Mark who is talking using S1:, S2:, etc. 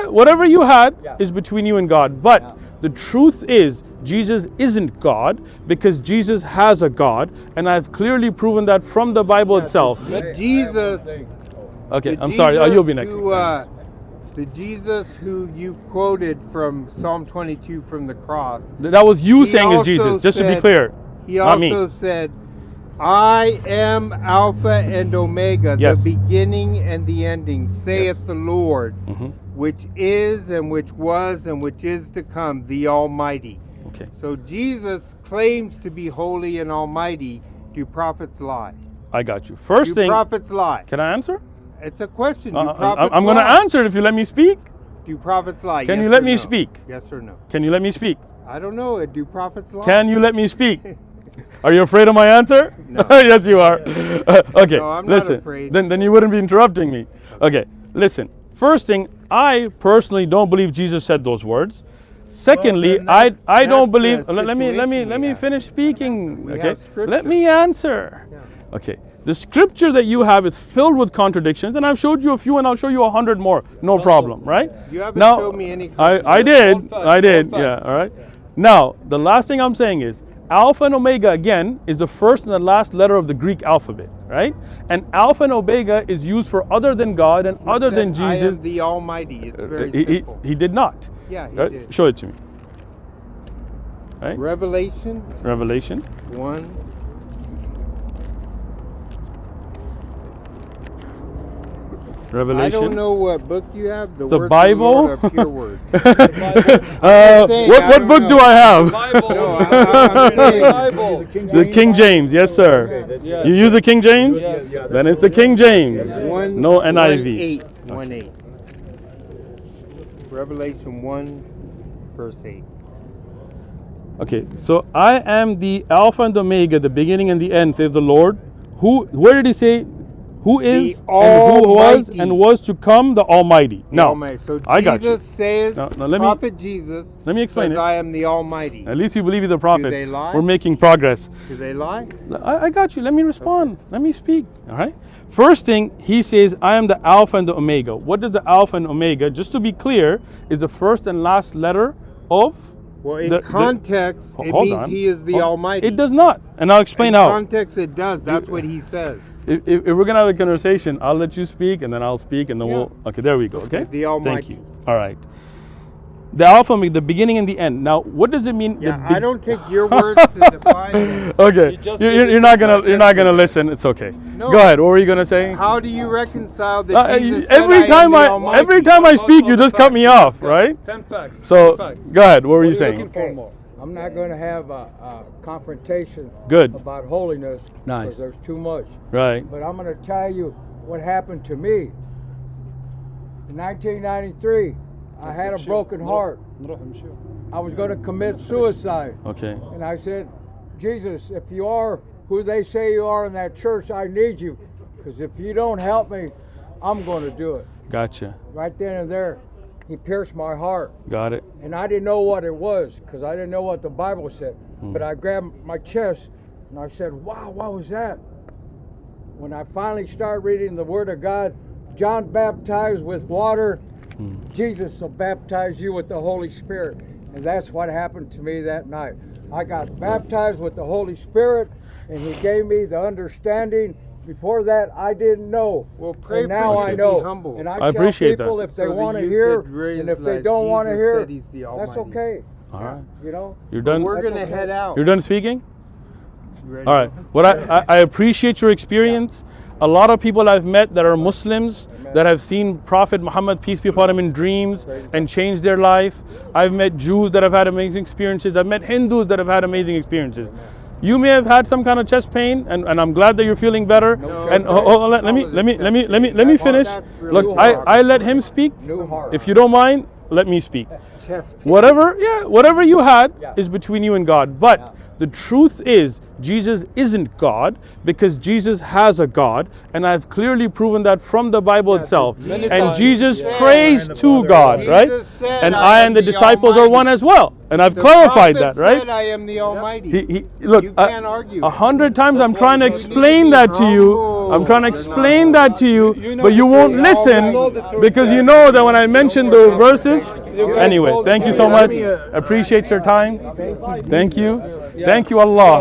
S1: whatever you had is between you and God. But the truth is, Jesus isn't God because Jesus has a God, and I've clearly proven that from the Bible itself.
S2: Jesus.
S1: Okay, I'm sorry. You'll be next.
S2: The Jesus who you quoted from Psalm 22 from the cross.
S1: That was you saying is Jesus, just to be clear.
S2: He also said, I am Alpha and Omega, the beginning and the ending, saith the Lord, which is and which was and which is to come, the Almighty.
S1: Okay.
S2: So Jesus claims to be holy and almighty. Do prophets lie?
S1: I got you. First thing.
S2: Do prophets lie?
S1: Can I answer?
S2: It's a question. Do prophets
S1: I'm going to answer it if you let me speak.
S2: Do prophets lie?
S1: Can you let me speak?
S2: Yes or no?
S1: Can you let me speak?
S2: I don't know. Do prophets lie?
S1: Can you let me speak? Are you afraid of my answer?
S2: No.
S1: Yes, you are. Okay,
S2: no, I'm
S1: listen.
S2: Not afraid.
S1: Then you wouldn't be interrupting me. Okay, listen. First thing, I personally don't believe Jesus said those words. Secondly, I don't believe. Let me finish speaking. Okay, let me answer.
S2: Yeah.
S1: Okay, the scripture that you have is filled with contradictions, and I've showed you a few, and I'll show you 100 more. No problem, right?
S2: You haven't shown me any.
S1: I did. Yeah. All right. Now, the last thing I'm saying is, Alpha and Omega, again, is the first and the last letter of the Greek alphabet, right? And Alpha and Omega is used for other than God and other than Jesus.
S2: I am the Almighty. It's very simple.
S1: He did not.
S2: Yeah, he did.
S1: Show it to me. Right?
S2: Revelation 1.
S1: Revelation.
S2: I don't know what book you have. The words
S1: Bible?
S2: of the Lord are pure words.
S1: What book do I have?
S3: The Bible.
S2: No, I'm saying
S3: Bible.
S1: The King James, yes sir. You use the King James?
S3: Yes.
S1: Then it's the King James. No NIV.
S2: 1:8. Revelation 1, verse 8.
S1: Okay, so I am the Alpha and Omega, the beginning and the end, says the Lord. Where did he say? Who is and who was and was to come, the Almighty. Now,
S2: So
S1: I got you.
S2: Jesus says, Prophet Jesus
S1: let me explain
S2: says,
S1: it.
S2: I am the Almighty.
S1: At least you believe he's a prophet.
S2: Do they lie?
S1: We're making progress.
S2: Do they lie?
S1: I got you. Let me respond. Okay. Let me speak. All right. First thing, he says, I am the Alpha and the Omega. What does the Alpha and Omega, just to be clear, is the first and last letter of...
S2: Well, in context, it means he is the Almighty.
S1: It does not. And I'll explain how.
S2: In context, it does. That's what he says.
S1: If we're going to have a conversation, I'll let you speak, and then I'll speak, and then we'll... Okay, there we go, okay?
S2: The Almighty.
S1: Thank you. All right. The Alpha, the beginning and the end. Now, what does it mean?
S2: Yeah, I don't take your words to define it.
S1: Okay, you're not gonna listen. It's okay.
S2: No.
S1: Go ahead. What were you gonna say?
S2: How do you reconcile that Jesus
S1: every time I speak, you just cut me off, right?
S3: 10 facts.
S1: So
S3: 10 facts.
S1: go ahead. What were you saying?
S3: Okay. I'm not going to have a confrontation
S1: Good.
S3: about holiness.
S1: Nice.
S3: Because there's too much.
S1: Right.
S3: But I'm going to tell you what happened to me. In 1993, I had a broken heart. I was going to commit suicide.
S1: Okay.
S3: And I said, Jesus, if you are who they say you are in that church, I need you. Because if you don't help me, I'm going to do it.
S1: Gotcha.
S3: Right then and there, he pierced my heart.
S1: Got it.
S3: And I didn't know what it was because I didn't know what the Bible said. But I grabbed my chest and I said, wow, what was that? When I finally started reading the Word of God, John baptized with water. Jesus will baptize you with the Holy Spirit. And that's what happened to me that night. I got baptized with the Holy Spirit, and he gave me the understanding. Before that, I didn't know.
S2: Well, pray
S3: and now I know.
S2: Humble.
S3: And I
S1: I appreciate
S3: tell people
S1: that.
S3: if they want to hear, and if they don't want to hear, that's okay.
S1: All right.
S3: You know?
S1: You're done?
S2: We're going to head out.
S1: You're done speaking?
S2: Ready?
S1: All right. What I appreciate your experience. A lot of people I've met that are Muslims that have seen Prophet Muhammad, peace be upon him, in dreams and changed their life. I've met Jews that have had amazing experiences. I've met Hindus that have had amazing experiences. You may have had some kind of chest pain, and I'm glad that you're feeling better.
S2: No,
S1: and let me finish. Look, I let him speak. If you don't mind, let me speak. Whatever you had is between you and God. But the truth is, Jesus isn't God because Jesus has a God, and I've clearly proven that from the Bible itself. And Jesus prays to God, right? And I and the disciples are one as well. And I've
S2: The
S1: clarified
S2: prophet
S1: that, right?
S2: said, I am the Almighty.
S1: Look,
S2: you can't argue.
S1: 100 times I'm trying to explain that to you. I'm trying to explain that to you, but you won't listen because you know that when I mention the verses. Anyway, thank you so much. Appreciate your time. Thank you. Thank you, Allah.